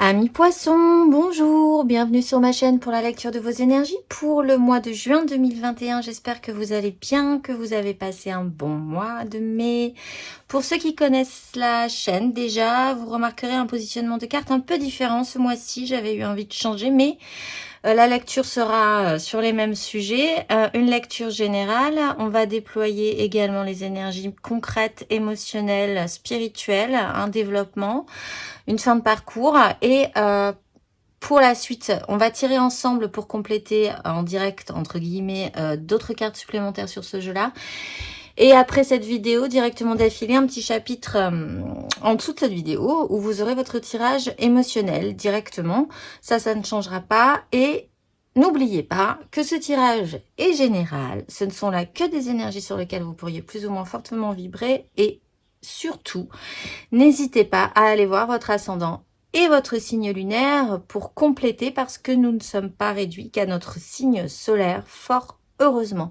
Amis poissons, bonjour, bienvenue sur ma chaîne pour la lecture de vos énergies pour le mois de juin 2021. J'espère que vous allez bien, que vous avez passé un bon mois de mai. Pour ceux qui connaissent la chaîne déjà, vous remarquerez un positionnement de cartes un peu différent ce mois-ci. J'avais eu envie de changer, mais la lecture sera sur les mêmes sujets. Une lecture générale, on va déployer également les énergies concrètes, émotionnelles, spirituelles, un développement, une fin de parcours et pour la suite, on va tirer ensemble pour compléter en direct, entre guillemets, d'autres cartes supplémentaires sur ce jeu-là. Et après cette vidéo, directement d'affilée, un petit chapitre en dessous de cette vidéo où vous aurez votre tirage émotionnel directement. Ça ne changera pas. Et n'oubliez pas que ce tirage est général. Ce ne sont là que des énergies sur lesquelles vous pourriez plus ou moins fortement vibrer. Et surtout, n'hésitez pas à aller voir votre ascendant et votre signe lunaire pour compléter parce que nous ne sommes pas réduits qu'à notre signe solaire, fort heureusement.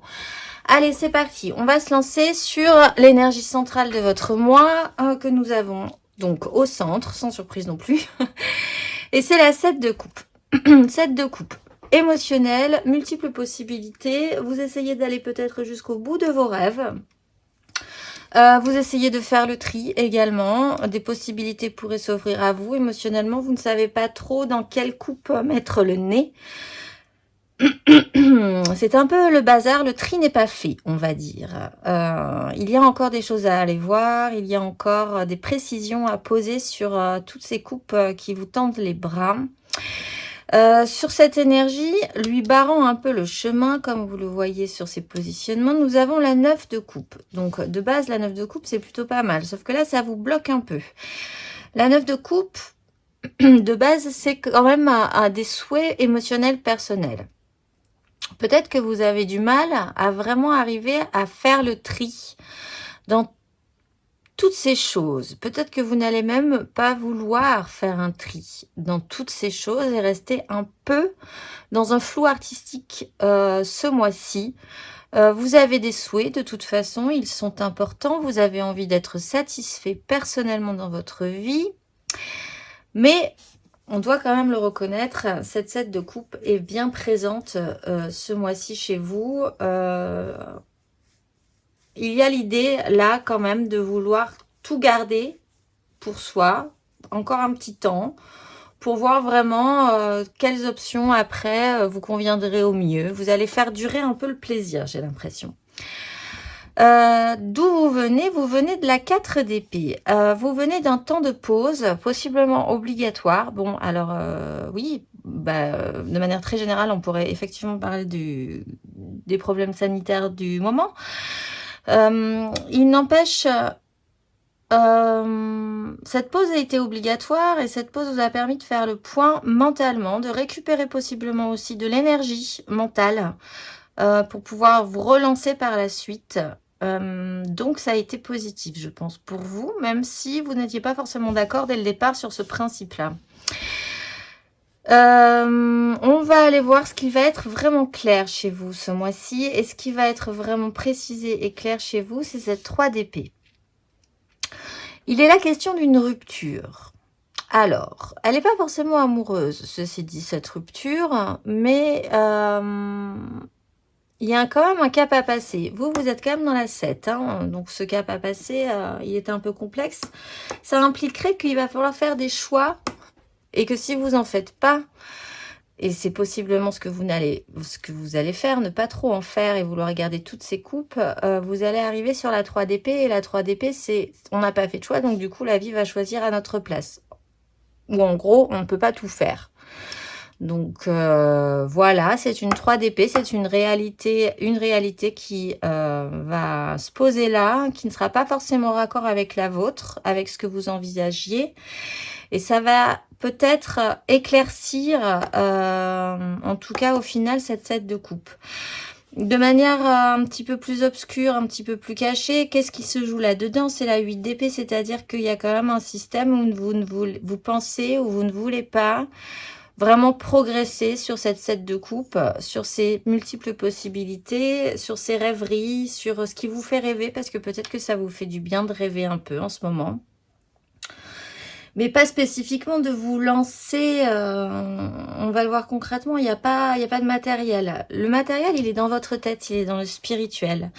Allez, c'est parti. On va se lancer sur l'énergie centrale de votre mois que nous avons donc au centre, sans surprise non plus. Et c'est la 7 de coupe. 7 de coupe. Émotionnelle, multiples possibilités. Vous essayez d'aller peut-être jusqu'au bout de vos rêves. Vous essayez de faire le tri également. Des possibilités pourraient s'offrir à vous. Émotionnellement, vous ne savez pas trop dans quelle coupe mettre le nez. C'est un peu le bazar, le tri n'est pas fait, on va dire. Il y a encore des choses à aller voir, il y a encore des précisions à poser sur toutes ces coupes qui vous tendent les bras. Sur cette énergie, lui barrant un peu le chemin, comme vous le voyez sur ces positionnements, nous avons la 9 de coupe. Donc de base, la 9 de coupe, c'est plutôt pas mal, sauf que là, ça vous bloque un peu. La 9 de coupe, de base, c'est quand même à des souhaits émotionnels personnels. Peut-être que vous avez du mal à vraiment arriver à faire le tri dans toutes ces choses. Peut-être que vous n'allez même pas vouloir faire un tri dans toutes ces choses et rester un peu dans un flou artistique ce mois-ci. Vous avez des souhaits, de toute façon, ils sont importants. Vous avez envie d'être satisfait personnellement dans votre vie. Mais on doit quand même le reconnaître, cette 7 de coupe est bien présente ce mois-ci chez vous. Il y a l'idée là quand même de vouloir tout garder pour soi, encore un petit temps, pour voir vraiment quelles options après vous conviendraient au mieux. Vous allez faire durer un peu le plaisir, j'ai l'impression. D'où vous venez? Vous venez de la 4 d'épée. Vous venez d'un temps de pause, possiblement obligatoire. Bon, alors oui, de manière très générale, on pourrait effectivement parler des problèmes sanitaires du moment. Il n'empêche, cette pause a été obligatoire et cette pause vous a permis de faire le point mentalement, de récupérer possiblement aussi de l'énergie mentale pour pouvoir vous relancer par la suite. Donc ça a été positif, je pense, pour vous, même si vous n'étiez pas forcément d'accord dès le départ sur ce principe-là. On va aller voir ce qui va être vraiment clair chez vous ce mois-ci. Et ce qui va être vraiment précisé et clair chez vous, c'est cette 3 d'épée. Il est la question d'une rupture. Alors, elle n'est pas forcément amoureuse, ceci dit, cette rupture, mais il y a quand même un cap à passer. Vous êtes quand même dans la 7, hein, donc ce cap à passer, il est un peu complexe. Ça impliquerait qu'il va falloir faire des choix et que si vous n'en faites pas, et c'est possiblement ce que vous allez faire, ne pas trop en faire et vouloir garder toutes ces coupes, vous allez arriver sur la 3 d'épée. Et la 3 d'épée, c'est on n'a pas fait de choix, donc du coup, la vie va choisir à notre place. Ou en gros, on ne peut pas tout faire. Donc voilà, c'est une 3 d'épée, c'est une réalité qui va se poser là, qui ne sera pas forcément raccord avec la vôtre, avec ce que vous envisagiez. Et ça va peut-être éclaircir, en tout cas au final, cette 7 de coupe. De manière un petit peu plus obscure, un petit peu plus cachée, qu'est-ce qui se joue là-dedans? C'est la 8 d'épée, c'est-à-dire qu'il y a quand même un système où vous pensez ou vous ne voulez pas vraiment progresser sur cette 7 de coupe, sur ces multiples possibilités, sur ces rêveries, sur ce qui vous fait rêver, parce que peut-être que ça vous fait du bien de rêver un peu en ce moment. Mais pas spécifiquement de vous lancer, on va le voir concrètement, il n'y a pas de matériel. Le matériel, il est dans votre tête, il est dans le spirituel.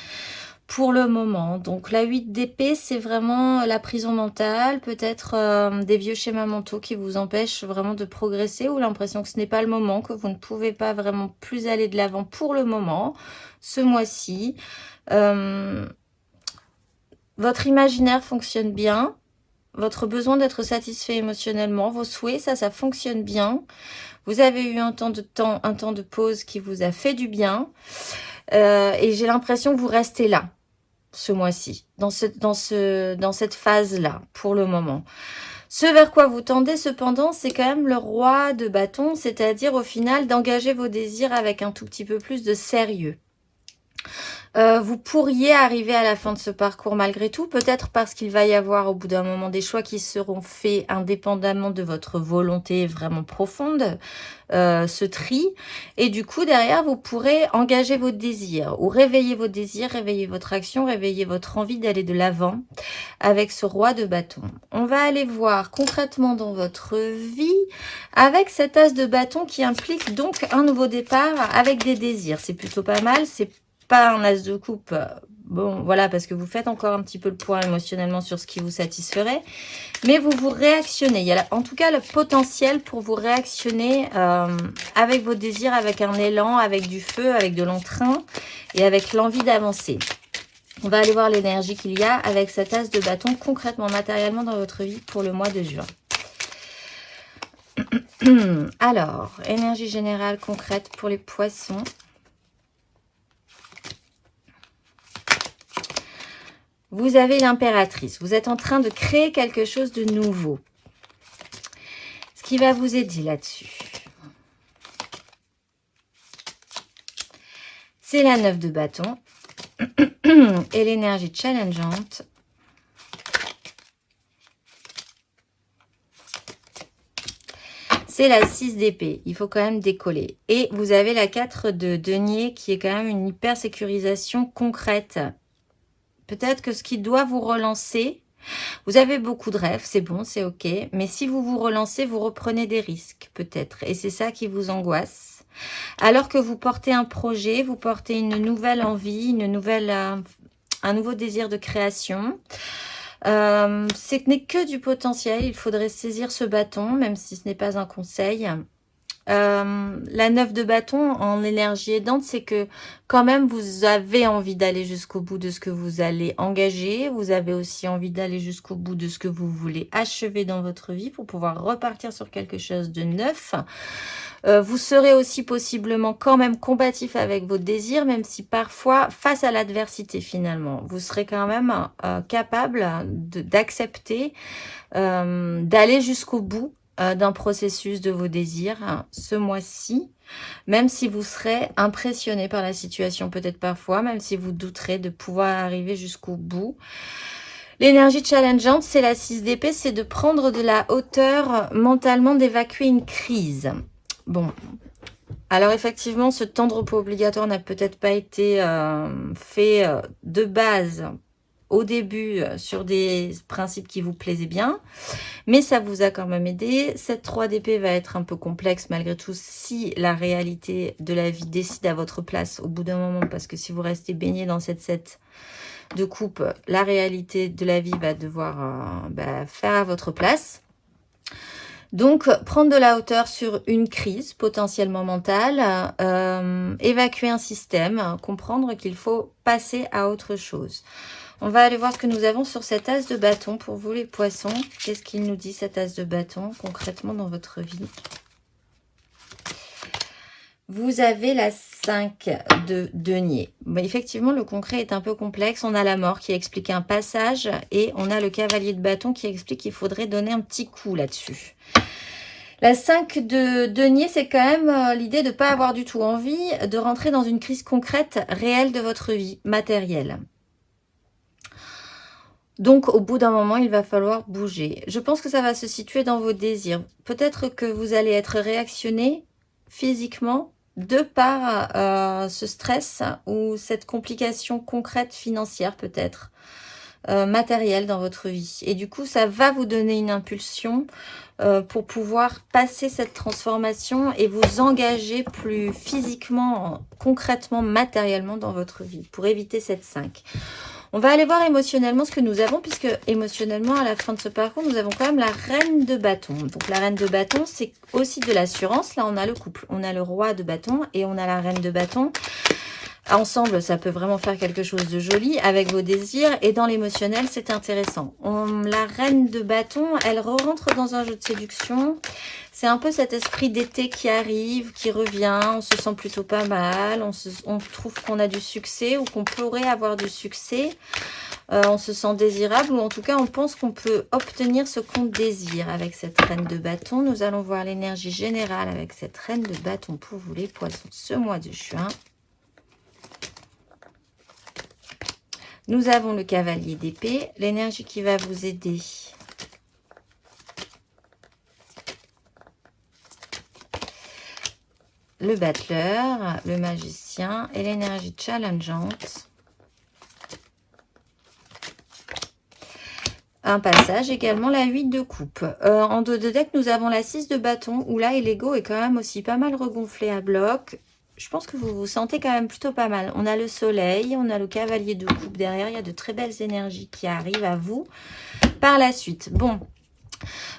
Pour le moment. Donc la 8 d'épée, c'est vraiment la prison mentale, peut-être des vieux schémas mentaux qui vous empêchent vraiment de progresser ou l'impression que ce n'est pas le moment, que vous ne pouvez pas vraiment plus aller de l'avant pour le moment, ce mois-ci. Votre imaginaire fonctionne bien, votre besoin d'être satisfait émotionnellement, vos souhaits, ça fonctionne bien. Vous avez eu un temps de pause qui vous a fait du bien et j'ai l'impression que vous restez là ce mois-ci, dans cette phase-là, pour le moment. Ce vers quoi vous tendez, cependant, c'est quand même le roi de bâton, c'est-à-dire au final d'engager vos désirs avec un tout petit peu plus de sérieux. Vous pourriez arriver à la fin de ce parcours malgré tout, peut-être parce qu'il va y avoir au bout d'un moment des choix qui seront faits indépendamment de votre volonté vraiment profonde, ce tri. Et du coup, derrière, vous pourrez engager vos désirs ou réveiller vos désirs, réveiller votre action, réveiller votre envie d'aller de l'avant avec ce roi de bâton. On va aller voir concrètement dans votre vie avec cet as de bâton qui implique donc un nouveau départ avec des désirs. C'est plutôt pas mal, c'est pas un as de coupe, bon voilà, parce que vous faites encore un petit peu le point émotionnellement sur ce qui vous satisferait, mais vous réactionnez. Il y a en tout cas le potentiel pour vous réactionner avec vos désirs, avec un élan, avec du feu, avec de l'entrain et avec l'envie d'avancer. On va aller voir l'énergie qu'il y a avec cet as de bâton concrètement, matériellement dans votre vie pour le mois de juin. Alors, énergie générale concrète pour les poissons. Vous avez l'impératrice. Vous êtes en train de créer quelque chose de nouveau. Ce qui va vous aider là-dessus, c'est la 9 de bâton et l'énergie challengeante. C'est la 6 d'épée. Il faut quand même décoller. Et vous avez la 4 de denier qui est quand même une hyper sécurisation concrète. Peut-être que ce qui doit vous relancer, vous avez beaucoup de rêves, c'est bon, c'est ok. Mais si vous vous relancez, vous reprenez des risques, peut-être. Et c'est ça qui vous angoisse. Alors que vous portez un projet, vous portez une nouvelle envie, un nouveau désir de création. Ce n'est que du potentiel. Il faudrait saisir ce bâton, même si ce n'est pas un conseil. La 9 de bâton en énergie aidante, c'est que quand même vous avez envie d'aller jusqu'au bout de ce que vous allez engager. Vous avez aussi envie d'aller jusqu'au bout de ce que vous voulez achever dans votre vie pour pouvoir repartir sur quelque chose de neuf. Vous serez aussi possiblement quand même combatif avec vos désirs, même si parfois, face à l'adversité finalement, vous serez quand même capable d'accepter, d'aller jusqu'au bout d'un processus de vos désirs ce mois-ci, même si vous serez impressionné par la situation peut-être parfois, même si vous douterez de pouvoir arriver jusqu'au bout. L'énergie challengeante, c'est la 6 d'épée, c'est de prendre de la hauteur mentalement, d'évacuer une crise. Bon, alors effectivement, ce temps de repos obligatoire n'a peut-être pas été fait de base au début sur des principes qui vous plaisaient bien, mais ça vous a quand même aidé. Cette 3 d'épée va être un peu complexe malgré tout si la réalité de la vie décide à votre place au bout d'un moment, parce que si vous restez baigné dans cette 7 de coupe, la réalité de la vie va devoir faire à votre place. Donc, prendre de la hauteur sur une crise potentiellement mentale, évacuer un système, comprendre qu'il faut passer à autre chose. On va aller voir ce que nous avons sur cet as de bâton pour vous les poissons. Qu'est-ce qu'il nous dit cet as de bâton concrètement dans votre vie? Vous avez la 5 de denier. Mais effectivement, le concret est un peu complexe. On a la mort qui explique un passage et on a le cavalier de bâton qui explique qu'il faudrait donner un petit coup là-dessus. La 5 de denier, c'est quand même l'idée de ne pas avoir du tout envie de rentrer dans une crise concrète, réelle de votre vie, matérielle. Donc, au bout d'un moment, il va falloir bouger. Je pense que ça va se situer dans vos désirs. Peut-être que vous allez être réactionné physiquement de par ce stress ou cette complication concrète financière peut-être. matériel dans votre vie. Et du coup, ça va vous donner une impulsion pour pouvoir passer cette transformation et vous engager plus physiquement, concrètement, matériellement dans votre vie pour éviter cette 5. On va aller voir émotionnellement ce que nous avons, puisque émotionnellement, à la fin de ce parcours, nous avons quand même la reine de bâton. Donc la reine de bâton, c'est aussi de l'assurance. Là, on a le couple, on a le roi de bâton et on a la reine de bâton. Ensemble, ça peut vraiment faire quelque chose de joli avec vos désirs. Et dans l'émotionnel, c'est intéressant. La reine de bâton, elle rentre dans un jeu de séduction. C'est un peu cet esprit d'été qui arrive, qui revient. On se sent plutôt pas mal. On trouve qu'on a du succès ou qu'on pourrait avoir du succès. On se sent désirable ou en tout cas, on pense qu'on peut obtenir ce qu'on désire avec cette reine de bâton. Nous allons voir l'énergie générale avec cette reine de bâton pour vous les poissons ce mois de juin. Nous avons le cavalier d'épée, l'énergie qui va vous aider. Le battleur, le magicien et l'énergie challengeante. Un passage également, la 8 de coupe. En dos de deck, nous avons la 6 de bâton, où là, l'ego est quand même aussi pas mal regonflé à bloc. Je pense que vous vous sentez quand même plutôt pas mal. On a le soleil, on a le cavalier de coupe derrière. Il y a de très belles énergies qui arrivent à vous par la suite. Bon,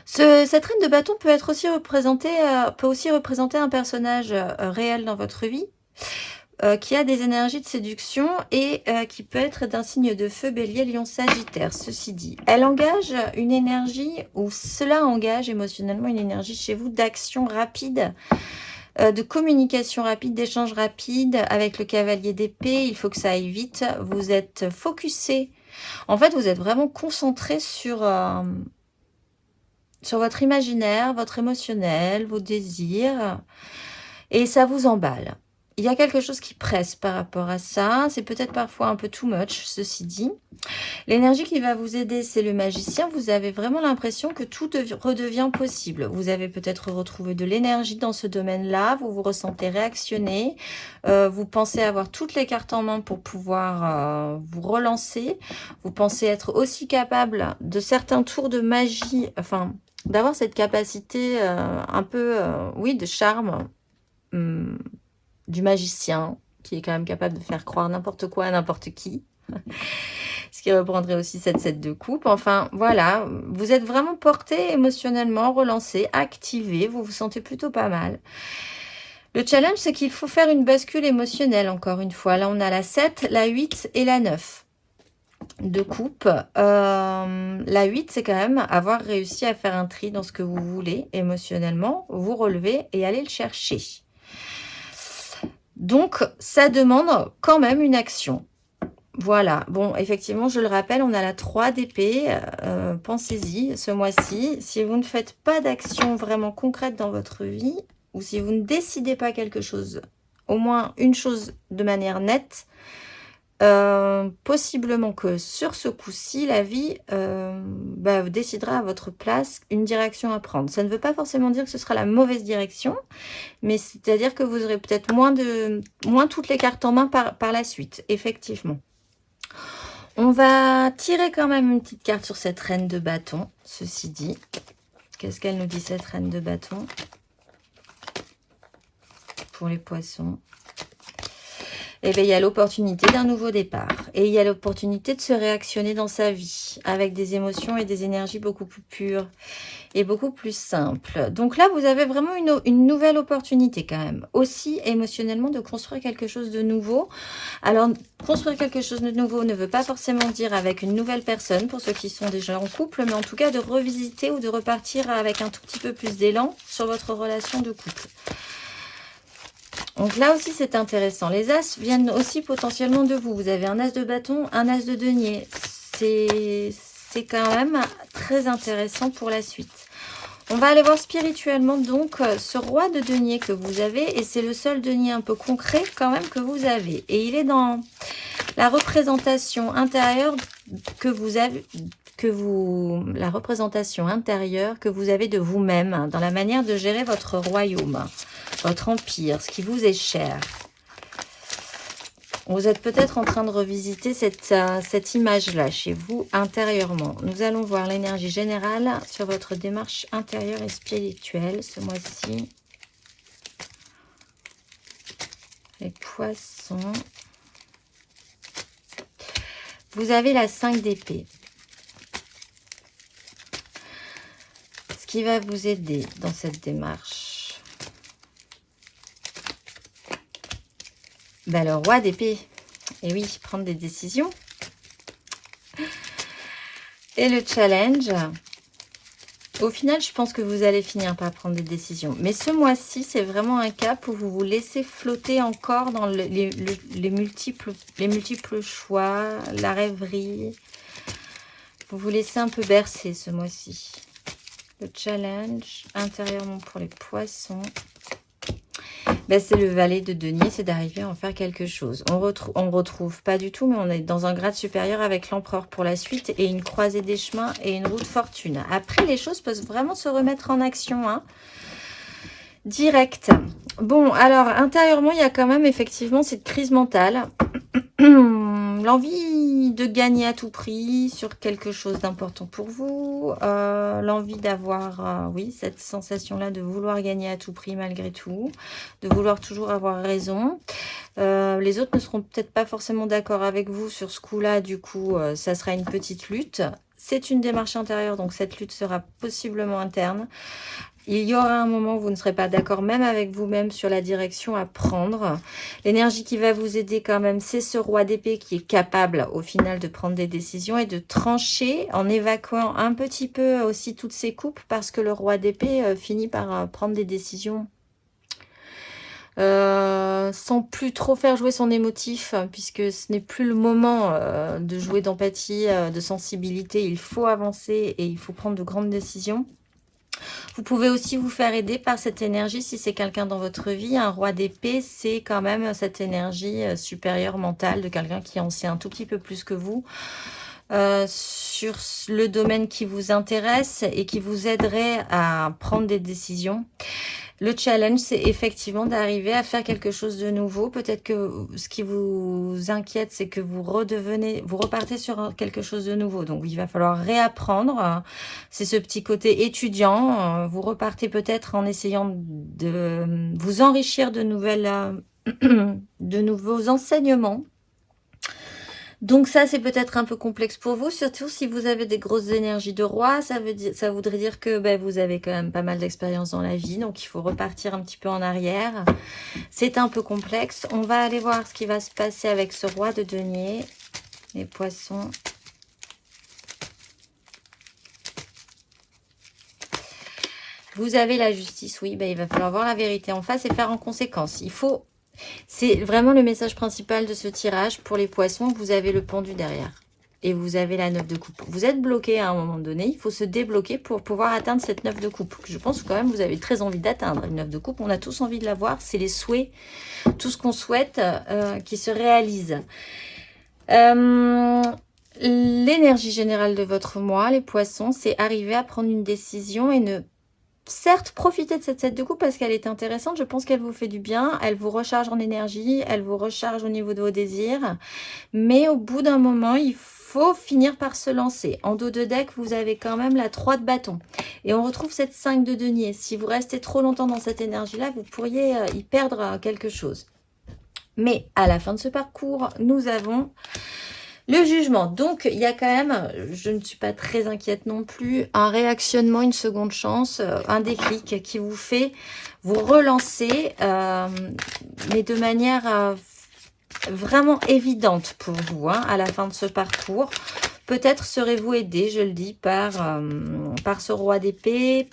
cette reine de bâton peut être aussi représentée, un personnage réel dans votre vie. Qui a des énergies de séduction et qui peut être d'un signe de feu, bélier, lion, sagittaire. Ceci dit, elle engage une énergie, ou cela engage émotionnellement une énergie chez vous d'action rapide, de communication rapide, d'échange rapide avec le cavalier d'épée. Il faut que ça aille vite. Vous êtes focusé. En fait, vous êtes vraiment concentré sur votre imaginaire, votre émotionnel, vos désirs. Et ça vous emballe. Il y a quelque chose qui presse par rapport à ça. C'est peut-être parfois un peu too much, ceci dit. L'énergie qui va vous aider, c'est le magicien. Vous avez vraiment l'impression que tout redevient possible. Vous avez peut-être retrouvé de l'énergie dans ce domaine-là. Vous vous ressentez réactionner. Vous pensez avoir toutes les cartes en main pour pouvoir vous relancer. Vous pensez être aussi capable de certains tours de magie, enfin, d'avoir cette capacité un peu, oui, de charme, du magicien, qui est quand même capable de faire croire n'importe quoi à n'importe qui. Ce qui reprendrait aussi cette 7 de coupe. Enfin, voilà, vous êtes vraiment porté émotionnellement, relancé, activé, vous vous sentez plutôt pas mal. Le challenge, c'est qu'il faut faire une bascule émotionnelle, encore une fois. Là, on a la 7, la 8 et la 9 de coupe. La 8, c'est quand même avoir réussi à faire un tri dans ce que vous voulez émotionnellement, vous relever et aller le chercher. Donc, ça demande quand même une action. Voilà. Bon, effectivement, je le rappelle, on a la 3 d'épée. Pensez-y ce mois-ci. Si vous ne faites pas d'action vraiment concrète dans votre vie, ou si vous ne décidez pas quelque chose, au moins une chose de manière nette, possiblement que sur ce coup-ci, la vie décidera à votre place une direction à prendre. Ça ne veut pas forcément dire que ce sera la mauvaise direction, mais c'est-à-dire que vous aurez peut-être moins toutes les cartes en main par la suite, effectivement. On va tirer quand même une petite carte sur cette reine de bâton, ceci dit. Qu'est-ce qu'elle nous dit, cette reine de bâton, pour les poissons? Eh bien, il y a l'opportunité d'un nouveau départ. Et il y a l'opportunité de se réactionner dans sa vie avec des émotions et des énergies beaucoup plus pures et beaucoup plus simples. Donc là, vous avez vraiment une nouvelle opportunité quand même. Aussi émotionnellement de construire quelque chose de nouveau. Alors, construire quelque chose de nouveau ne veut pas forcément dire avec une nouvelle personne pour ceux qui sont déjà en couple, mais en tout cas de revisiter ou de repartir avec un tout petit peu plus d'élan sur votre relation de couple. Donc là aussi, c'est intéressant. Les as viennent aussi potentiellement de vous. Vous avez un as de bâton, un as de denier. C'est quand même très intéressant pour la suite. On va aller voir spirituellement donc ce roi de denier que vous avez. Et c'est le seul denier un peu concret quand même que vous avez. Et il est dans la représentation intérieure que vous avez... la représentation intérieure que vous avez de vous-même, dans la manière de gérer votre royaume, votre empire, ce qui vous est cher. Vous êtes peut-être en train de revisiter cette image-là chez vous intérieurement. Nous allons voir l'énergie générale sur votre démarche intérieure et spirituelle ce mois-ci. Les poissons. Vous avez la 5 d'épée. Ce qui va vous aider dans cette démarche. Ben, le roi d'épée. Et oui, prendre des décisions. Et le challenge. Au final, je pense que vous allez finir par prendre des décisions. Mais ce mois-ci, c'est vraiment un cap où vous vous laissez flotter encore dans les multiples choix, la rêverie. Vous vous laissez un peu bercer ce mois-ci. Le challenge intérieurement pour les poissons. Ben, c'est le valet de denier, c'est d'arriver à en faire quelque chose. On retrouve pas du tout, mais on est dans un grade supérieur avec l'empereur pour la suite et une croisée des chemins et une roue de fortune. Après, les choses peuvent vraiment se remettre en action, hein. Direct. Bon, alors, intérieurement, il y a quand même effectivement cette crise mentale. L'envie de gagner à tout prix sur quelque chose d'important pour vous. L'envie d'avoir, oui, cette sensation-là de vouloir gagner à tout prix malgré tout. De vouloir toujours avoir raison. Les autres ne seront peut-être pas forcément d'accord avec vous sur ce coup-là. Du coup, ça sera une petite lutte. C'est une démarche intérieure, donc cette lutte sera possiblement interne. Il y aura un moment où vous ne serez pas d'accord même avec vous-même sur la direction à prendre. L'énergie qui va vous aider quand même, c'est ce roi d'épée qui est capable au final de prendre des décisions et de trancher en évacuant un petit peu aussi toutes ces coupes parce que le roi d'épée finit par prendre des décisions sans plus trop faire jouer son émotif, puisque ce n'est plus le moment de jouer d'empathie, de sensibilité. Il faut avancer et il faut prendre de grandes décisions. Vous pouvez aussi vous faire aider par cette énergie si c'est quelqu'un dans votre vie. Un roi d'épée, c'est quand même cette énergie supérieure mentale de quelqu'un qui en sait un tout petit peu plus que vous sur le domaine qui vous intéresse et qui vous aiderait à prendre des décisions. Le challenge, c'est effectivement d'arriver à faire quelque chose de nouveau. Peut-être que ce qui vous inquiète, c'est que vous repartez sur quelque chose de nouveau. Donc, il va falloir réapprendre. C'est ce petit côté étudiant. Vous repartez peut-être en essayant de vous enrichir de nouveaux enseignements. Donc ça, c'est peut-être un peu complexe pour vous, surtout si vous avez des grosses énergies de roi. Ça voudrait dire que vous avez quand même pas mal d'expérience dans la vie, donc il faut repartir un petit peu en arrière. C'est un peu complexe. On va aller voir ce qui va se passer avec ce roi de denier, les poissons. Vous avez la justice, oui, il va falloir voir la vérité en face et faire en conséquence. C'est vraiment le message principal de ce tirage pour les poissons. Vous avez le pendu derrière et vous avez la 9 de coupe. Vous êtes bloqué à un moment donné. Il faut se débloquer pour pouvoir atteindre cette 9 de coupe. Je pense que quand même vous avez très envie d'atteindre une 9 de coupe. On a tous envie de l'avoir. C'est les souhaits, tout ce qu'on souhaite qui se réalise. L'énergie générale de votre mois, les poissons, c'est arriver à prendre une décision et certes, profitez de cette 7 de coupe parce qu'elle est intéressante. Je pense qu'elle vous fait du bien. Elle vous recharge en énergie. Elle vous recharge au niveau de vos désirs. Mais au bout d'un moment, il faut finir par se lancer. En dos de deck, vous avez quand même la 3 de bâton. Et on retrouve cette 5 de denier. Si vous restez trop longtemps dans cette énergie-là, vous pourriez y perdre quelque chose. Mais à la fin de ce parcours, nous avons le jugement. Donc, il y a quand même, je ne suis pas très inquiète non plus, un réactionnement, une seconde chance, un déclic qui vous fait vous relancer, mais de manière vraiment évidente pour vous, hein, à la fin de ce parcours. Peut-être serez-vous aidé, je le dis, par ce roi d'épée,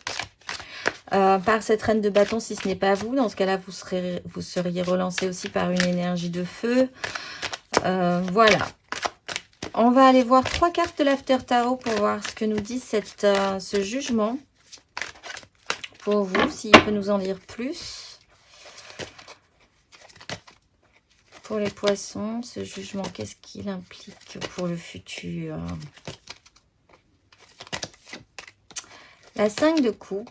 par cette reine de bâton si ce n'est pas vous. Dans ce cas-là, vous seriez relancé aussi par une énergie de feu. Voilà. On va aller voir 3 cartes de l'After Tarot pour voir ce que nous dit ce jugement. Pour vous, s'il peut nous en dire plus. Pour les poissons, ce jugement, qu'est-ce qu'il implique pour le futur? La 5 de coupe.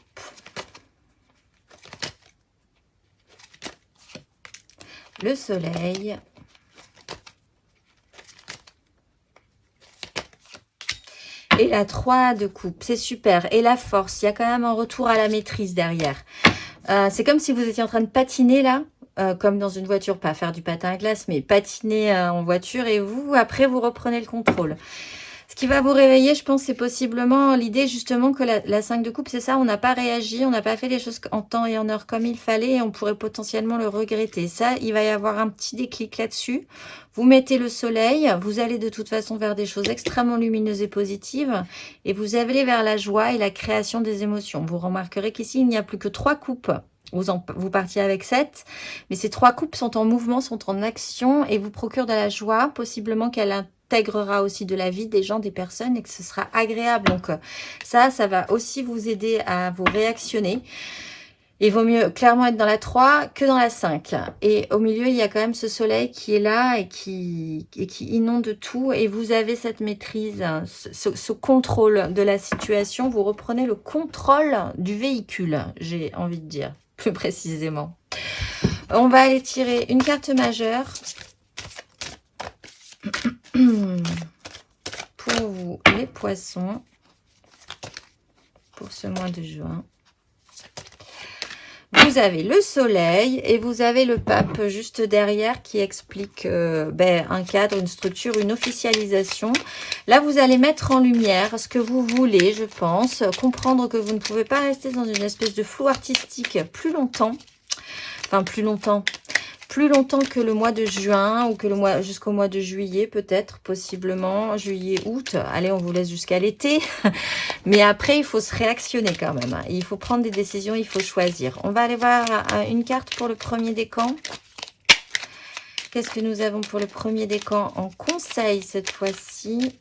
Le soleil. Et la 3 de coupe, c'est super. Et la force, il y a quand même un retour à la maîtrise derrière. C'est comme si vous étiez en train de patiner là, comme dans une voiture, pas faire du patin à glace, mais patiner en voiture et vous, après, vous reprenez le contrôle. Ce qui va vous réveiller, je pense, c'est possiblement l'idée justement que la 5 de coupe, c'est ça, on n'a pas réagi, on n'a pas fait les choses en temps et en heure comme il fallait et on pourrait potentiellement le regretter. Ça, il va y avoir un petit déclic là-dessus. Vous mettez le soleil, vous allez de toute façon vers des choses extrêmement lumineuses et positives et vous allez vers la joie et la création des émotions. Vous remarquerez qu'ici, il n'y a plus que 3 coupes. Vous partiez avec 7, mais ces 3 coupes sont en mouvement, sont en action et vous procurent de la joie, possiblement qu'elle intégrera aussi de la vie des gens, des personnes et que ce sera agréable. Donc ça va aussi vous aider à vous réactionner. Il vaut mieux clairement être dans la 3 que dans la 5. Et au milieu, il y a quand même ce soleil qui est là et qui inonde tout. Et vous avez cette maîtrise, ce contrôle de la situation. Vous reprenez le contrôle du véhicule, j'ai envie de dire, plus précisément. On va aller tirer une carte majeure pour vous, les poissons, pour ce mois de juin. Vous avez le soleil et vous avez le pape juste derrière qui explique un cadre, une structure, une officialisation. Là, vous allez mettre en lumière ce que vous voulez, je pense. Comprendre que vous ne pouvez pas rester dans une espèce de flou artistique plus longtemps. Enfin, plus longtemps que le mois de juin ou que jusqu'au mois de juillet peut-être, possiblement, juillet, août. Allez, on vous laisse jusqu'à l'été. Mais après, il faut se réactionner quand même. Il faut prendre des décisions, il faut choisir. On va aller voir une carte pour le premier décan. Qu'est-ce que nous avons pour le premier décan en conseil cette fois-ci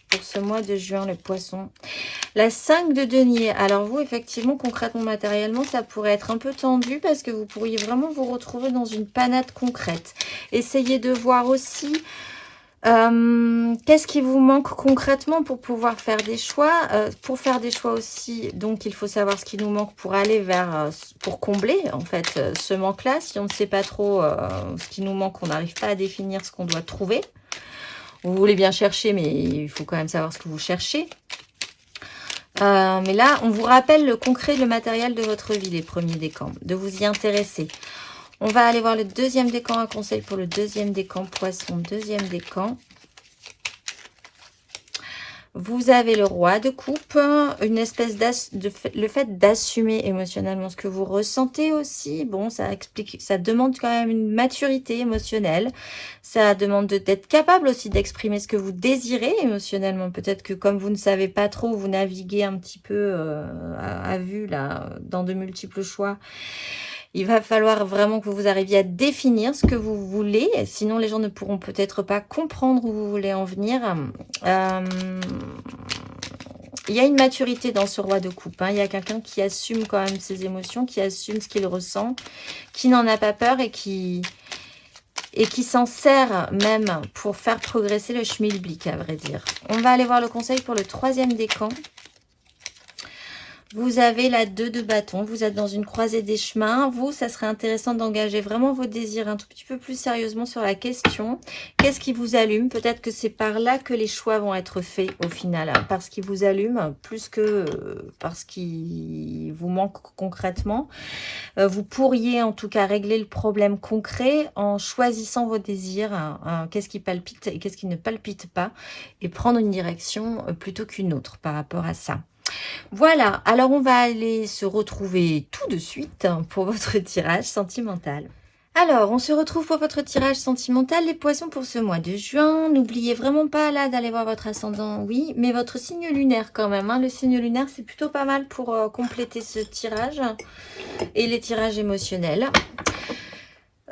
pour ce mois de juin, le poisson? La 5 de denier. Alors vous, effectivement, concrètement, matériellement, ça pourrait être un peu tendu parce que vous pourriez vraiment vous retrouver dans une panade concrète. Essayez de voir aussi qu'est-ce qui vous manque concrètement pour pouvoir faire des choix. Pour faire des choix aussi, donc il faut savoir ce qui nous manque pour aller vers, pour combler en fait ce manque-là. Si on ne sait pas trop ce qui nous manque, on n'arrive pas à définir ce qu'on doit trouver. Vous voulez bien chercher, mais il faut quand même savoir ce que vous cherchez. Mais là, on vous rappelle le concret, le matériel de votre vie, les premiers décans, de vous y intéresser. On va aller voir le deuxième décan, un conseil pour le deuxième décan, poisson, deuxième décan. Vous avez le roi de coupe, une espèce le fait d'assumer émotionnellement ce que vous ressentez aussi. Bon, ça explique, ça demande quand même une maturité émotionnelle. Ça demande d'être capable aussi d'exprimer ce que vous désirez émotionnellement. Peut-être que comme vous ne savez pas trop, vous naviguez un petit peu à vue là, dans de multiples choix. Il va falloir vraiment que vous arriviez à définir ce que vous voulez. Sinon, les gens ne pourront peut-être pas comprendre où vous voulez en venir. Il y a une maturité dans ce roi de coupe. Il y a quelqu'un qui assume quand même ses émotions, qui assume ce qu'il ressent, qui n'en a pas peur et qui s'en sert même pour faire progresser le schmilblick, à vrai dire. On va aller voir le conseil pour le troisième décan. Vous avez la 2 de bâton, vous êtes dans une croisée des chemins. Vous, ça serait intéressant d'engager vraiment vos désirs un tout petit peu plus sérieusement sur la question. Qu'est-ce qui vous allume? Peut-être que c'est par là que les choix vont être faits au final. Parce qu'il vous allume, plus que parce qu'il vous manque concrètement. Vous pourriez en tout cas régler le problème concret en choisissant vos désirs. Qu'est-ce qui palpite et qu'est-ce qui ne palpite pas. Et prendre une direction plutôt qu'une autre par rapport à ça. Voilà, alors on va aller se retrouver tout de suite pour votre tirage sentimental. Alors, on se retrouve pour votre tirage sentimental, les poissons, pour ce mois de juin. N'oubliez vraiment pas là d'aller voir votre ascendant, oui, mais votre signe lunaire quand même. Le signe lunaire, c'est plutôt pas mal pour compléter ce tirage et les tirages émotionnels.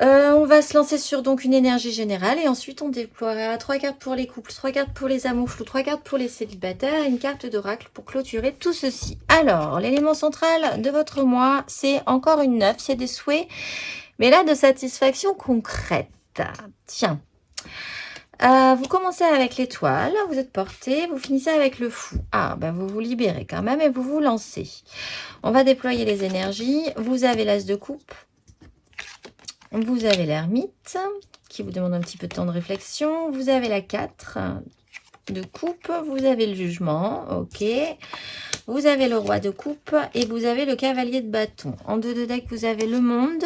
On va se lancer sur donc une énergie générale et ensuite on déploiera 3 cartes pour les couples, 3 cartes pour les amours flous, 3 cartes pour les célibataires et une carte d'oracle pour clôturer tout ceci. Alors, l'élément central de votre mois, c'est encore une 9, c'est des souhaits, mais là de satisfaction concrète. Tiens, vous commencez avec l'étoile, vous êtes porté, vous finissez avec le fou. Ah, ben vous vous libérez quand même et vous vous lancez. On va déployer les énergies. Vous avez l'as de coupe. Vous avez l'ermite qui vous demande un petit peu de temps de réflexion. Vous avez la 4 de coupe, vous avez le jugement, ok. Vous avez le roi de coupe et vous avez le cavalier de bâton. En deux de deck, vous avez le monde,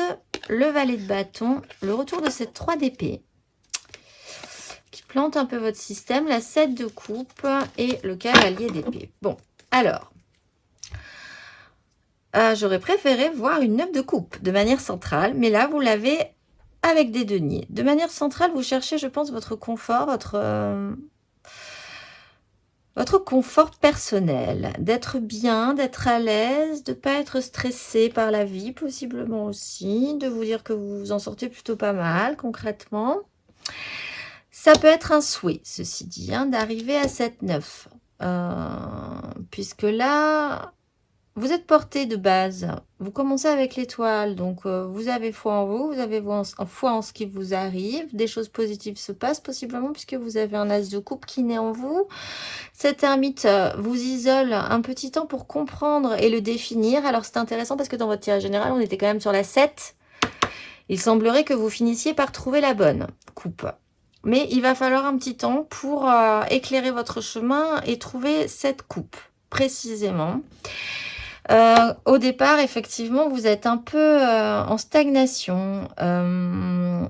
le valet de bâton, le retour de cette 3 d'épée qui plante un peu votre système, la 7 de coupe et le cavalier d'épée. Bon, alors, j'aurais préféré voir une 9 de coupe de manière centrale, mais là, vous l'avez avec des deniers. De manière centrale, vous cherchez, je pense, votre confort, votre confort personnel, d'être bien, d'être à l'aise, de ne pas être stressé par la vie, possiblement aussi, de vous dire que vous vous en sortez plutôt pas mal, concrètement. Ça peut être un souhait, ceci dit, hein, d'arriver à cette 9. Puisque là, vous êtes porté de base. Vous commencez avec l'étoile, donc vous avez foi en vous, vous avez foi en ce qui vous arrive. Des choses positives se passent possiblement puisque vous avez un as de coupe qui naît en vous. Cette ermite vous isole un petit temps pour comprendre et le définir. Alors c'est intéressant parce que dans votre tirage général, on était quand même sur la 7. Il semblerait que vous finissiez par trouver la bonne coupe. Mais il va falloir un petit temps pour éclairer votre chemin et trouver cette coupe précisément. Au départ, effectivement, vous êtes un peu en stagnation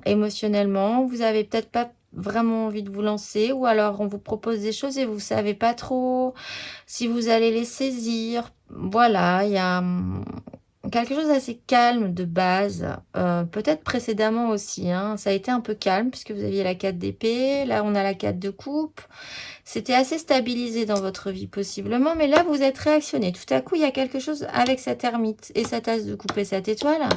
émotionnellement. Vous n'avez peut-être pas vraiment envie de vous lancer ou alors on vous propose des choses et vous ne savez pas trop si vous allez les saisir. Voilà, il y a quelque chose d'assez calme de base, peut-être précédemment aussi, hein, ça a été un peu calme puisque vous aviez la 4 d'épée, là on a la 4 de coupe. C'était assez stabilisé dans votre vie possiblement, mais là vous êtes réactionné. Tout à coup, il y a quelque chose avec cette ermite et cette as de coupe et cette étoile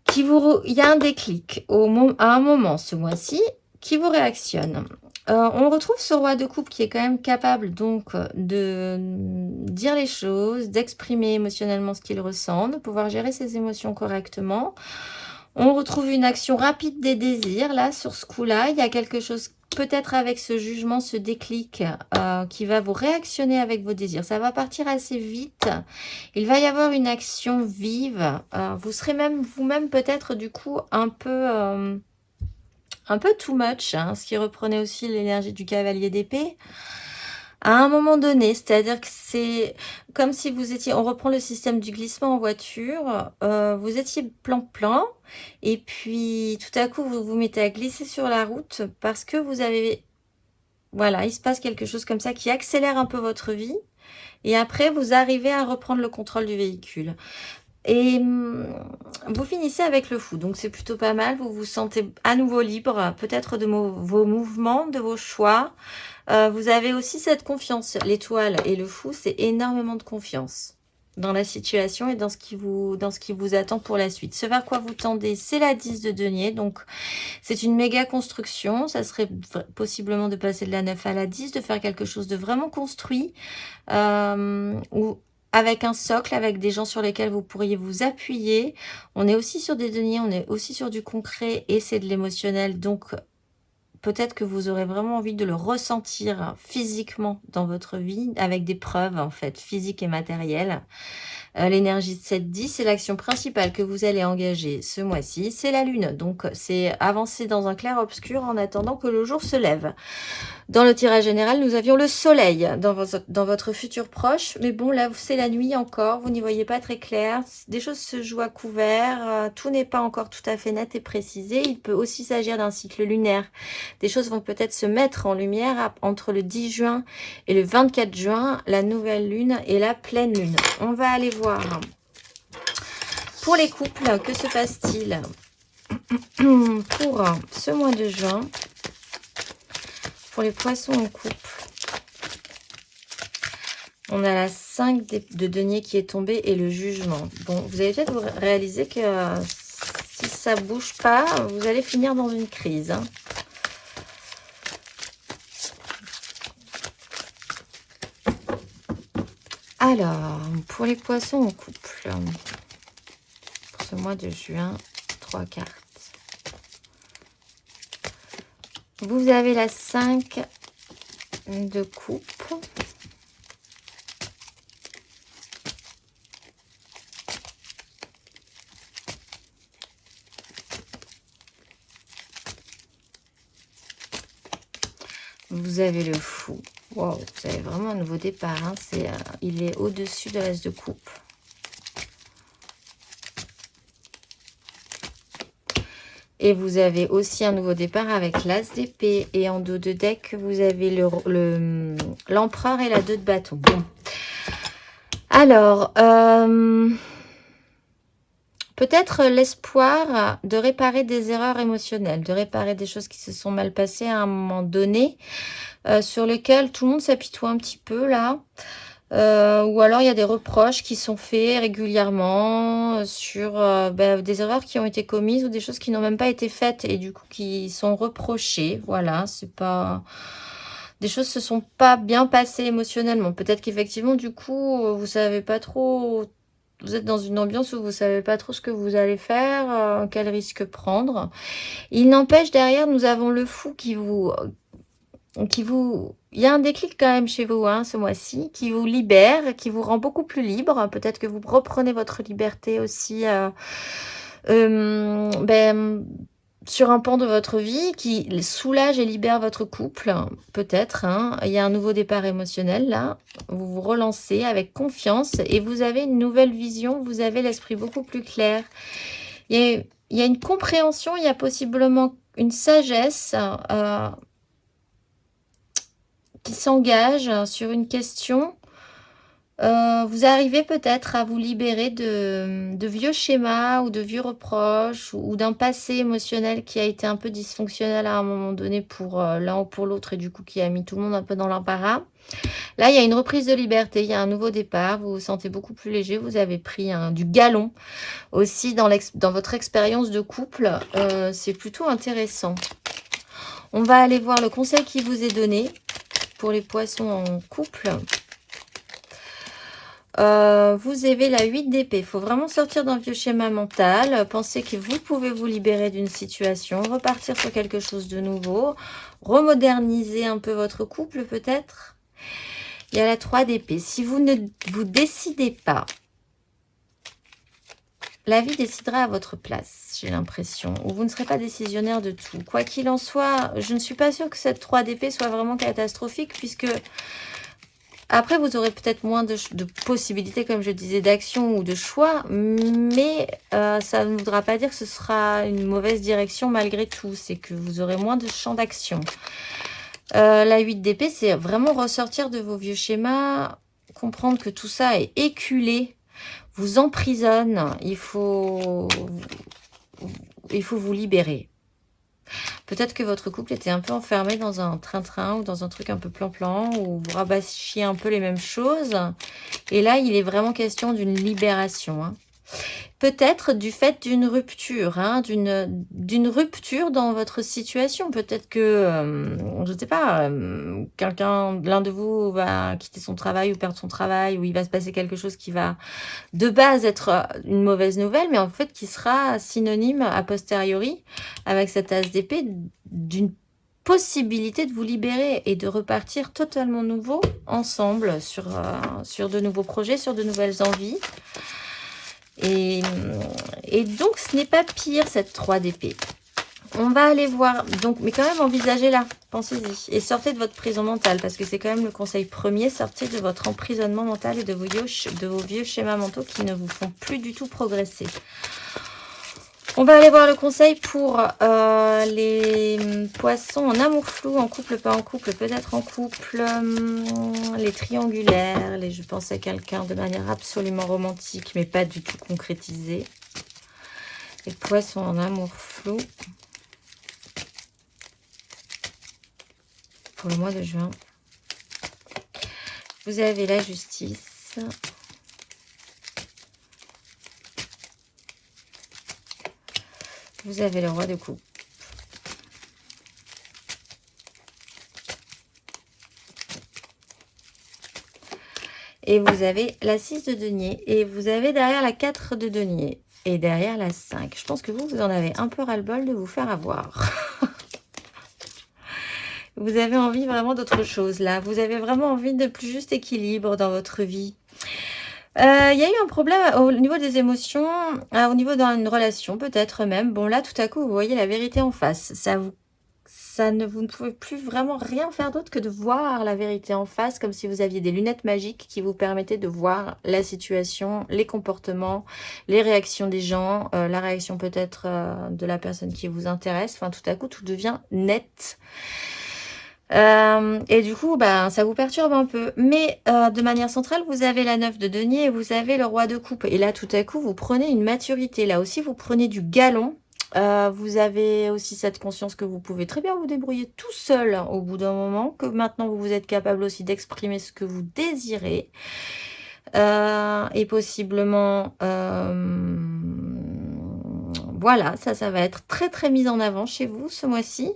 qui il y a un déclic à un moment ce mois-ci qui vous réactionne. On retrouve ce roi de coupe qui est quand même capable donc de dire les choses, d'exprimer émotionnellement ce qu'il ressent, de pouvoir gérer ses émotions correctement. On retrouve une action rapide des désirs, là, sur ce coup-là. Il y a quelque chose, peut-être avec ce jugement, ce déclic, qui va vous réactionner avec vos désirs. Ça va partir assez vite. Il va y avoir une action vive. Vous serez même vous-même peut-être, du coup, un peu too much, hein, ce qui reprenait aussi l'énergie du cavalier d'épée. À un moment donné, c'est-à-dire que c'est comme si vous étiez, on reprend le système du glissement en voiture, vous étiez plan-plan, et puis tout à coup, vous vous mettez à glisser sur la route parce que vous avez, voilà, il se passe quelque chose comme ça qui accélère un peu votre vie, et après, vous arrivez à reprendre le contrôle du véhicule. Et vous finissez avec le fou, donc c'est plutôt pas mal. Vous vous sentez à nouveau libre, peut-être de vos mouvements, de vos choix. Vous avez aussi cette confiance. L'étoile et le fou, c'est énormément de confiance dans la situation et dans ce qui vous attend pour la suite. Ce vers quoi vous tendez, c'est la 10 de denier. Donc, c'est une méga construction. Ça serait possiblement de passer de la 9 à la 10, de faire quelque chose de vraiment construit. Ou avec un socle, avec des gens sur lesquels vous pourriez vous appuyer. On est aussi sur des deniers, on est aussi sur du concret et c'est de l'émotionnel. Donc, peut-être que vous aurez vraiment envie de le ressentir physiquement dans votre vie, avec des preuves en fait, physiques et matérielles. L'énergie de cette 10, c'est l'action principale que vous allez engager ce mois-ci. C'est la lune, donc c'est avancer dans un clair-obscur en attendant que le jour se lève. Dans le tirage général, nous avions le soleil dans votre futur proche. Mais bon, là, c'est la nuit encore. Vous n'y voyez pas très clair. Des choses se jouent à couvert. Tout n'est pas encore tout à fait net et précisé. Il peut aussi s'agir d'un cycle lunaire. Des choses vont peut-être se mettre en lumière entre le 10 juin et le 24 juin, la nouvelle lune et la pleine lune. On va aller voir. Pour les couples, que se passe-t-il pour ce mois de juin? Pour les poissons en couple, on a la 5 de denier qui est tombée et le jugement. Bon, vous allez peut-être réaliser que si ça ne bouge pas, vous allez finir dans une crise. Hein. Alors, pour les poissons en couple, pour ce mois de juin, 3 cartes. Vous avez la 5 de coupe. Vous avez le fou. Wow, vous avez vraiment un nouveau départ. Hein. Il est au-dessus de l'as de coupe. Et vous avez aussi un nouveau départ avec l'as d'épée. Et en dos de deck, vous avez l'empereur et la 2 de bâton. Bon. Alors, peut-être l'espoir de réparer des erreurs émotionnelles, de réparer des choses qui se sont mal passées à un moment donné, sur lesquelles tout le monde s'apitoie un petit peu là. Ou alors il y a des reproches qui sont faits régulièrement sur des erreurs qui ont été commises ou des choses qui n'ont même pas été faites et du coup qui sont reprochées. Voilà, c'est pas... Des choses se sont pas bien passées émotionnellement. Peut-être qu'effectivement, du coup, vous savez pas trop... Vous êtes dans une ambiance où vous savez pas trop ce que vous allez faire, quel risque prendre. Il n'empêche, derrière, nous avons le fou il y a un déclic quand même chez vous, hein, ce mois-ci, qui vous libère, qui vous rend beaucoup plus libre. Peut-être que vous reprenez votre liberté aussi sur un pan de votre vie, qui soulage et libère votre couple, peut-être. Hein. Il y a un nouveau départ émotionnel, là. Vous vous relancez avec confiance et vous avez une nouvelle vision, vous avez l'esprit beaucoup plus clair. Il y a une compréhension, il y a possiblement une sagesse qui s'engage sur une question. Vous arrivez peut-être à vous libérer de vieux schémas ou de vieux reproches ou d'un passé émotionnel qui a été un peu dysfonctionnel à un moment donné pour l'un ou pour l'autre et du coup qui a mis tout le monde un peu dans l'embarras. Là, il y a une reprise de liberté, il y a un nouveau départ, vous vous sentez beaucoup plus léger, vous avez pris du galon aussi dans votre expérience de couple. C'est plutôt intéressant. On va aller voir le conseil qui vous est donné pour les poissons en couple. Vous avez la 8 d'épée. Il faut vraiment sortir d'un vieux schéma mental. Pensez que vous pouvez vous libérer d'une situation, repartir sur quelque chose de nouveau, remoderniser un peu votre couple peut-être. Il y a la 3 d'épée. Si vous ne vous décidez pas, la vie décidera à votre place, j'ai l'impression. Ou vous ne serez pas décisionnaire de tout. Quoi qu'il en soit, je ne suis pas sûre que cette 3 d'épée soit vraiment catastrophique puisque... Après, vous aurez peut-être moins de possibilités, comme je disais, d'action ou de choix, mais ça ne voudra pas dire que ce sera une mauvaise direction malgré tout. C'est que vous aurez moins de champ d'action. La 8 d'épée, c'est vraiment ressortir de vos vieux schémas, comprendre que tout ça est éculé, vous emprisonne, il faut vous libérer. Peut-être que votre couple était un peu enfermé dans un train-train ou dans un truc un peu plan-plan où vous rabâchiez un peu les mêmes choses. Et là, il est vraiment question d'une libération. Hein. Peut-être du fait d'une rupture, hein, d'une rupture dans votre situation. Peut-être que, je ne sais pas, l'un de vous va quitter son travail ou perdre son travail ou il va se passer quelque chose qui va de base être une mauvaise nouvelle, mais en fait qui sera synonyme a posteriori avec cette as d'épée d'une possibilité de vous libérer et de repartir totalement nouveau ensemble sur de nouveaux projets, sur de nouvelles envies. Et donc, ce n'est pas pire, cette 3 d'épée. On va aller voir, donc, mais quand même, envisagez-la, pensez-y. Et sortez de votre prison mentale, parce que c'est quand même le conseil premier. Sortez de votre emprisonnement mental et de vos vieux schémas mentaux qui ne vous font plus du tout progresser. On va aller voir le conseil pour les poissons en amour flou, en couple, pas en couple, peut-être en couple, les triangulaires, je pense à quelqu'un de manière absolument romantique, mais pas du tout concrétisée. Les poissons en amour flou pour le mois de juin. Vous avez la justice. Vous avez le roi de coupe. Et vous avez la 6 de denier. Et vous avez derrière la 4 de denier. Et derrière la 5. Je pense que vous en avez un peu ras-le-bol de vous faire avoir. Vous avez envie vraiment d'autre chose là. Vous avez vraiment envie de plus juste équilibre dans votre vie. Il y a eu un problème au niveau des émotions, au niveau d'une relation peut-être même. Bon là tout à coup vous voyez la vérité en face. vous ne pouvez plus vraiment rien faire d'autre que de voir la vérité en face, comme si vous aviez des lunettes magiques qui vous permettaient de voir la situation, les comportements, les réactions des gens, la réaction peut-être de la personne qui vous intéresse. Enfin, tout à coup, tout devient net. Et du coup, ben, ça vous perturbe un peu. Mais de manière centrale, vous avez la 9 de denier et vous avez le roi de coupe. Et là, tout à coup, vous prenez une maturité. Là aussi, vous prenez du galon. Vous avez aussi cette conscience que vous pouvez très bien vous débrouiller tout seul au bout d'un moment, que maintenant vous êtes capable aussi d'exprimer ce que vous désirez. Et possiblement, voilà, ça va être très très mis en avant chez vous ce mois-ci.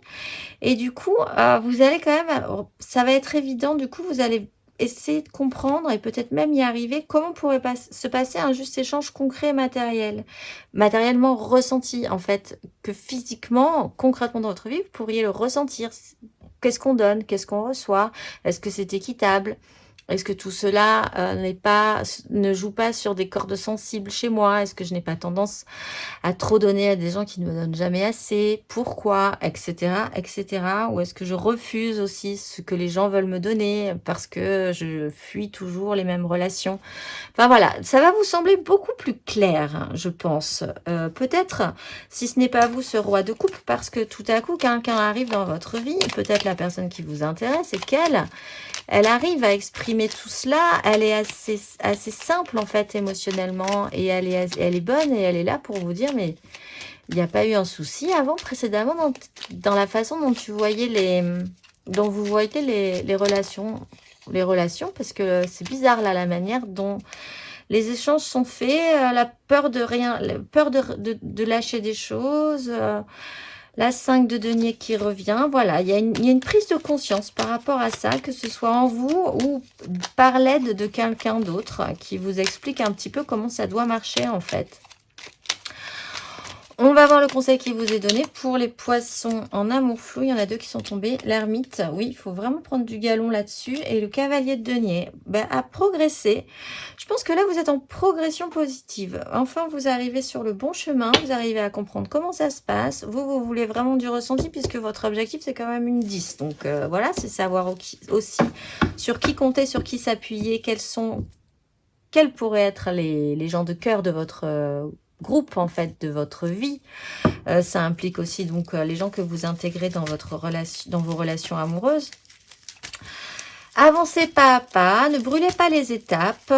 Et du coup, vous allez quand même, ça va être évident, du coup, vous allez essayer de comprendre et peut-être même y arriver, comment pourrait se passer un juste échange concret matériel. Matériellement ressenti, en fait, que physiquement, concrètement dans votre vie, vous pourriez le ressentir. Qu'est-ce qu'on donne? Qu'est-ce qu'on reçoit? Est-ce que c'est équitable? Est-ce que tout cela ne joue pas sur des cordes sensibles chez moi? Est-ce que je n'ai pas tendance à trop donner à des gens qui ne me donnent jamais assez? Pourquoi? Etc. etc. Ou est-ce que je refuse aussi ce que les gens veulent me donner parce que je fuis toujours les mêmes relations? Enfin voilà, ça va vous sembler beaucoup plus clair, hein, je pense. Peut-être, si ce n'est pas vous, ce roi de coupe, parce que tout à coup, quelqu'un arrive dans votre vie, peut-être la personne qui vous intéresse, et elle arrive à exprimer tout cela. Elle est assez simple, en fait, émotionnellement, et elle est bonne, et elle est là pour vous dire, mais il n'y a pas eu un souci avant, précédemment, dans la façon dont vous voyez les relations. Les relations, parce que c'est bizarre, là, la manière dont les échanges sont faits, la peur de rien, la peur de lâcher des choses, la 5 de denier qui revient. Voilà, il y a une prise de conscience par rapport à ça, que ce soit en vous ou par l'aide de quelqu'un d'autre qui vous explique un petit peu comment ça doit marcher en fait. On va voir le conseil qui vous est donné pour les poissons en amour flou. Il y en a deux qui sont tombés. L'ermite, oui, il faut vraiment prendre du galon là-dessus. Et le cavalier de denier, à progresser. Je pense que là, vous êtes en progression positive. Enfin, vous arrivez sur le bon chemin. Vous arrivez à comprendre comment ça se passe. Vous voulez vraiment du ressenti puisque votre objectif, c'est quand même une 10. Donc voilà, c'est savoir aussi sur qui compter, sur qui s'appuyer, quels pourraient être les gens de cœur de votre groupe en fait de votre vie. Ça implique aussi donc les gens que vous intégrez dans vos relations amoureuses. Avancez pas à pas, ne brûlez pas les étapes.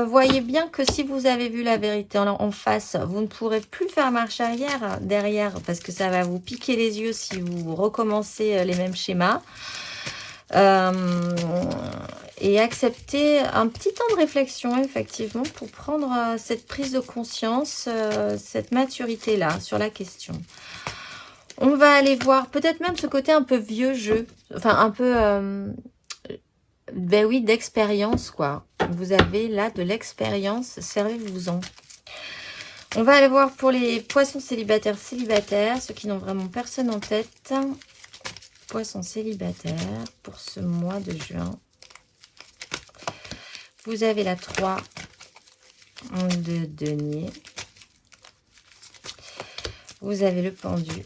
Voyez bien que si vous avez vu la vérité en face, vous ne pourrez plus faire marche arrière derrière parce que ça va vous piquer les yeux si vous recommencez les mêmes schémas. Et accepter un petit temps de réflexion, effectivement, pour prendre cette prise de conscience, cette maturité-là sur la question. On va aller voir peut-être même ce côté un peu vieux jeu, enfin un peu, ben oui, d'expérience, quoi. Vous avez là de l'expérience, servez-vous-en. On va aller voir pour les poissons célibataires, ceux qui n'ont vraiment personne en tête. Poissons célibataires pour ce mois de juin. Vous avez la 3 de denier. Vous avez le pendu.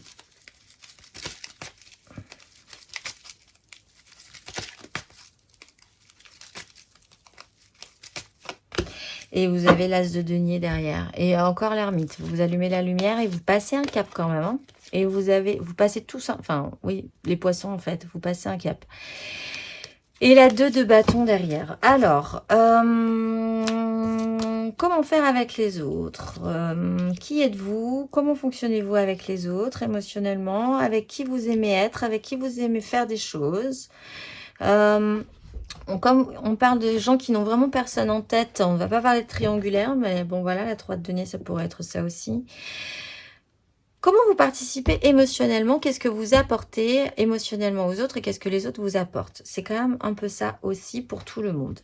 Et vous avez l'as de denier derrière. Et encore l'ermite. Vous allumez la lumière et vous passez un cap quand même. Hein. Et vous passez tous, enfin oui, les poissons en fait, vous passez un cap. Et la 2 de bâton derrière. Alors, comment faire avec les autres? Qui êtes-vous? Comment fonctionnez-vous avec les autres émotionnellement? Avec qui vous aimez être? Avec qui vous aimez faire des choses? Comme on parle de gens qui n'ont vraiment personne en tête, on ne va pas parler de triangulaire, mais bon voilà, la 3 de denier, ça pourrait être ça aussi. Comment vous participez émotionnellement? Qu'est-ce que vous apportez émotionnellement aux autres et qu'est-ce que les autres vous apportent? C'est quand même un peu ça aussi pour tout le monde.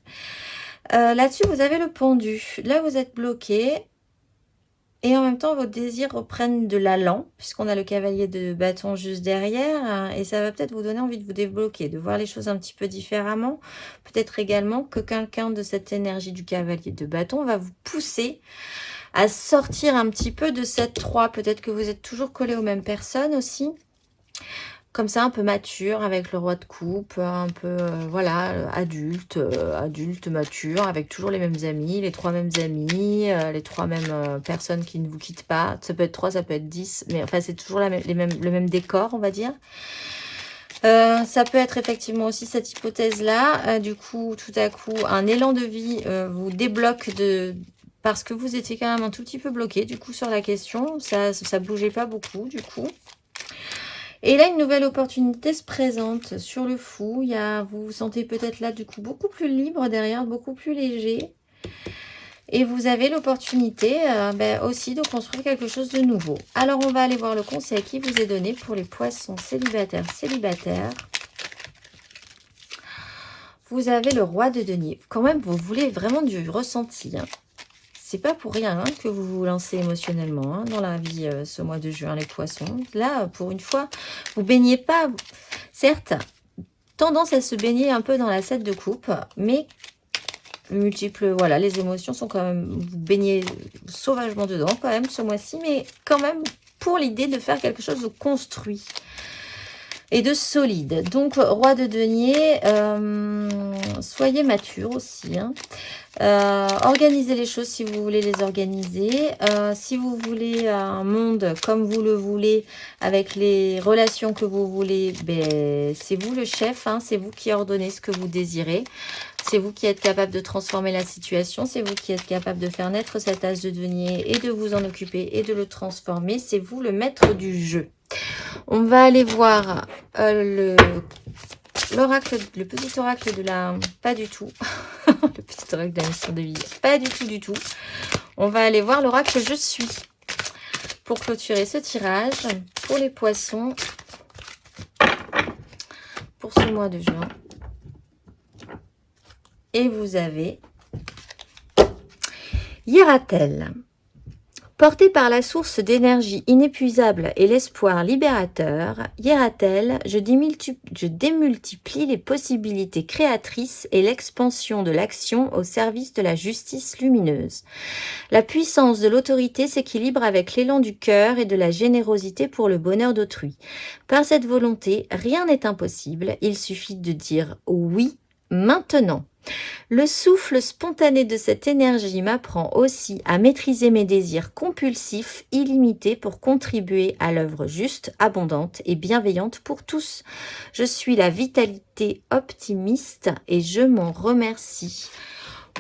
Là-dessus, vous avez le pendu. Là, vous êtes bloqué. Et en même temps, vos désirs reprennent de l'allant, puisqu'on a le cavalier de bâton juste derrière. Et ça va peut-être vous donner envie de vous débloquer, de voir les choses un petit peu différemment. Peut-être également que quelqu'un de cette énergie du cavalier de bâton va vous pousser à sortir un petit peu de cette 3. Peut-être que vous êtes toujours collé aux mêmes personnes aussi. comme ça, un peu mature, avec le roi de coupe, un peu, voilà, adulte, adulte, mature, avec toujours les mêmes amis, les 3 mêmes amis, les 3 mêmes personnes qui ne vous quittent pas. Ça peut être 3, ça peut être 10, mais enfin, c'est toujours le même décor, on va dire. Ça peut être effectivement aussi cette hypothèse-là. Du coup, tout à coup, un élan de vie vous débloque parce que vous étiez quand même un tout petit peu bloqué, du coup, sur la question. Ça bougeait pas beaucoup, du coup. Et là, une nouvelle opportunité se présente sur le fou. Vous vous sentez peut-être là, du coup, beaucoup plus libre derrière, beaucoup plus léger. Et vous avez l'opportunité aussi de construire quelque chose de nouveau. Alors, on va aller voir le conseil qui vous est donné pour les poissons célibataires. Vous avez le roi de denier. Quand même, vous voulez vraiment du ressenti. Hein. C'est pas pour rien que vous vous lancez émotionnellement dans la vie ce mois de juin, les poissons. Là, pour une fois, vous baignez pas. Certes, tendance à se baigner un peu dans la 7 de coupe, mais multiples, voilà, les émotions sont quand même, vous baignez sauvagement dedans quand même ce mois-ci, mais quand même pour l'idée de faire quelque chose de construit et de solide. Donc, roi de denier, soyez mature aussi. Hein. Organisez les choses si vous voulez les organiser. Si vous voulez un monde comme vous le voulez, avec les relations que vous voulez, ben, c'est vous le chef. Hein, c'est vous qui ordonnez ce que vous désirez. C'est vous qui êtes capable de transformer la situation. C'est vous qui êtes capable de faire naître cet as de denier et de vous en occuper et de le transformer. C'est vous le maître du jeu. On va aller voir l'oracle, le petit oracle de la... Pas du tout. Le petit oracle de la mission de vie. Pas du tout, du tout. On va aller voir l'oracle Je suis. Pour clôturer ce tirage, pour les poissons, pour ce mois de juin. Et vous avez Hiératel. Porté par la source d'énergie inépuisable et l'espoir libérateur, Hiératel, je démultiplie les possibilités créatrices et l'expansion de l'action au service de la justice lumineuse. La puissance de l'autorité s'équilibre avec l'élan du cœur et de la générosité pour le bonheur d'autrui. Par cette volonté, rien n'est impossible, il suffit de dire oui maintenant. Le souffle spontané de cette énergie m'apprend aussi à maîtriser mes désirs compulsifs illimités pour contribuer à l'œuvre juste, abondante et bienveillante pour tous. Je suis la vitalité optimiste et je m'en remercie.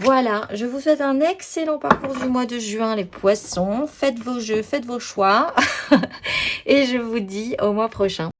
Voilà, je vous souhaite un excellent parcours du mois de juin, les poissons. Faites vos jeux, faites vos choix et je vous dis au mois prochain.